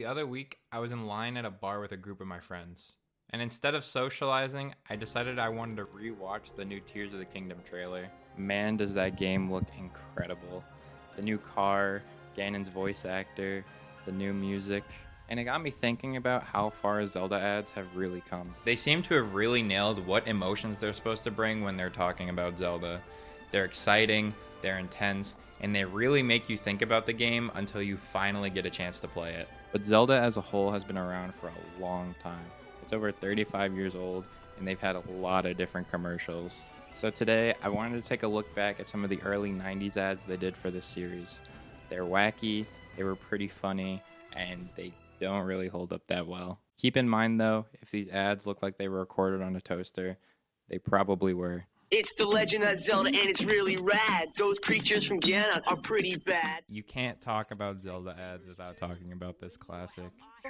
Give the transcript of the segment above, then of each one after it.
The other week, I was in line at a bar with a group of my friends. And instead of socializing, I decided I wanted to re-watch the new Tears of the Kingdom trailer. Man, does that game look incredible. The new car, Ganon's voice actor, the new music. And it got me thinking about how far Zelda ads have really come. They seem to have really nailed what emotions they're supposed to bring when they're talking about Zelda. They're exciting, they're intense, and they really make you think about the game until you finally get a chance to play it. But Zelda as a whole has been around for a long time. It's over 35 years old, and they've had a lot of different commercials. So today, I wanted to take a look back at some of the early 90s ads they did for this series. They're wacky, they were pretty funny, and they don't really hold up that well. Keep in mind though, if these ads look like they were recorded on a toaster, they probably were. It's the Legend of Zelda, and it's really rad. Those creatures from Ganon are pretty bad. You can't talk about Zelda ads without talking about this classic.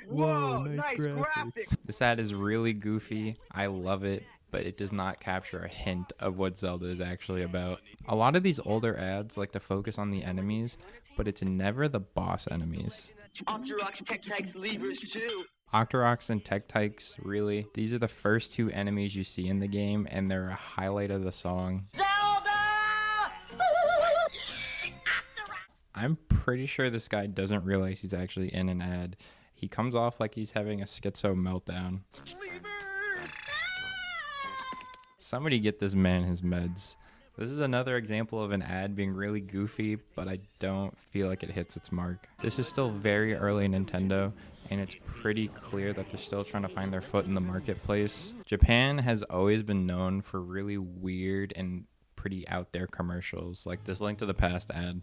Whoa, nice graphics. This ad is really goofy. I love it, but it does not capture a hint of what Zelda is actually about. A lot of these older ads like to focus on the enemies, but it's never the boss enemies. Octoroks and Tektites levers too. Octoroks and Tektites, really? These are the first two enemies you see in the game, and they're a highlight of the song. Zelda! I'm pretty sure this guy doesn't realize he's actually in an ad. He comes off like he's having a schizo meltdown. Somebody get this man his meds. This is another example of an ad being really goofy, but I don't feel like it hits its mark. This is still very early Nintendo, and it's pretty clear that they're still trying to find their foot in the marketplace. Japan has always been known for really weird and pretty out there commercials, like this Link to the Past ad.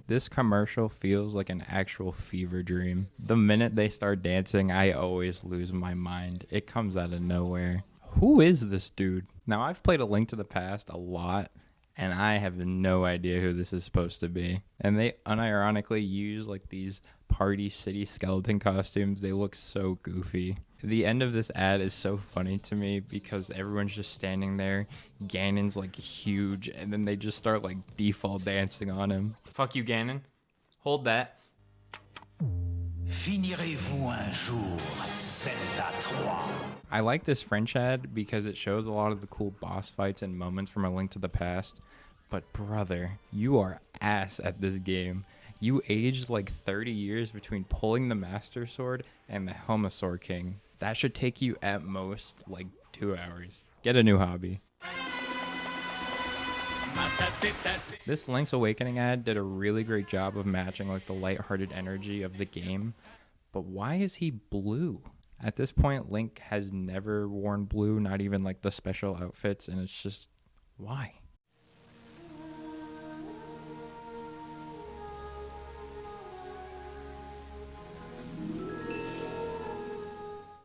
This commercial feels like an actual fever dream. The minute they start dancing, I always lose my mind. It comes out of nowhere. Who is this dude? Now, I've played A Link to the Past a lot, and I have no idea who this is supposed to be. And they unironically use like these Party City skeleton costumes. They look so goofy. The end of this ad is so funny to me because everyone's just standing there. Ganon's like huge, and then they just start like default dancing on him. Fuck you, Ganon. Hold that. Finirez-vous un jour, Zelda 3? I like this French ad because it shows a lot of the cool boss fights and moments from A Link to the Past. But brother, you are ass at this game. You aged like 30 years between pulling the Master Sword and the Helmasaur King. That should take you at most like 2 hours. Get a new hobby. This Link's Awakening ad did a really great job of matching like the lighthearted energy of the game. But why is he blue? At this point, Link has never worn blue, not even like the special outfits, and it's just, why?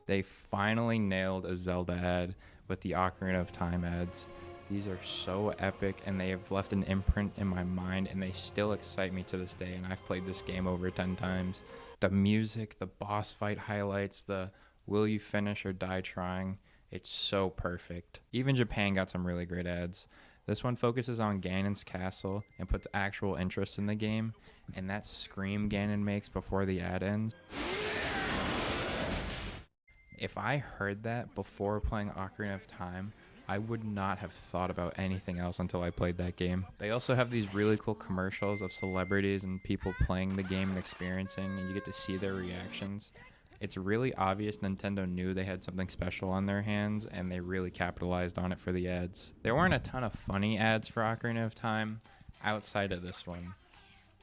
They finally nailed a Zelda ad with the Ocarina of Time ads. These are so epic, and they have left an imprint in my mind, and they still excite me to this day, and I've played this game over 10 times. The music, the boss fight highlights, the will you finish or die trying, it's so perfect. Even Japan got some really great ads. This one focuses on Ganon's castle and puts actual interest in the game, and that scream Ganon makes before the ad ends. If I heard that before playing Ocarina of Time, I would not have thought about anything else until I played that game. They also have these really cool commercials of celebrities and people playing the game and experiencing, and you get to see their reactions. It's really obvious Nintendo knew they had something special on their hands, and they really capitalized on it for the ads. There weren't a ton of funny ads for Ocarina of Time outside of this one.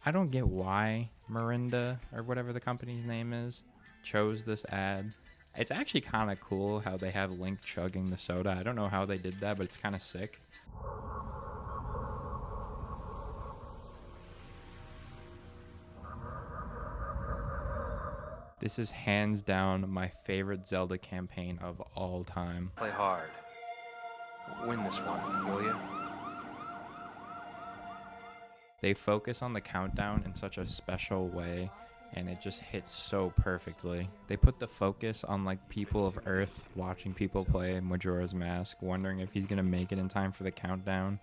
I don't get why Mirinda, or whatever the company's name is, chose this ad. It's actually kind of cool how they have Link chugging the soda. I don't know how they did that, but it's kind of sick. This is hands down my favorite Zelda campaign of all time. Play hard. Win this one, will you? They focus on the countdown in such a special way, and it just hits so perfectly. They put the focus on like people of Earth watching people play Majora's Mask, wondering if he's gonna make it in time for the countdown.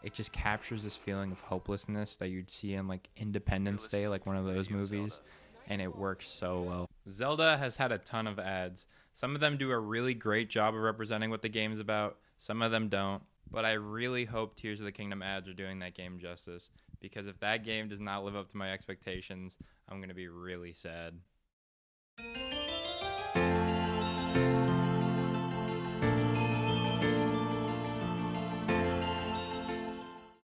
It just captures this feeling of hopelessness that you'd see in like Independence Day, like one of those movies, and it works so well. Zelda has had a ton of ads. Some of them do a really great job of representing what the game's about, some of them don't, but I really hope Tears of the Kingdom ads are doing that game justice, because if that game does not live up to my expectations, I'm going to be really sad.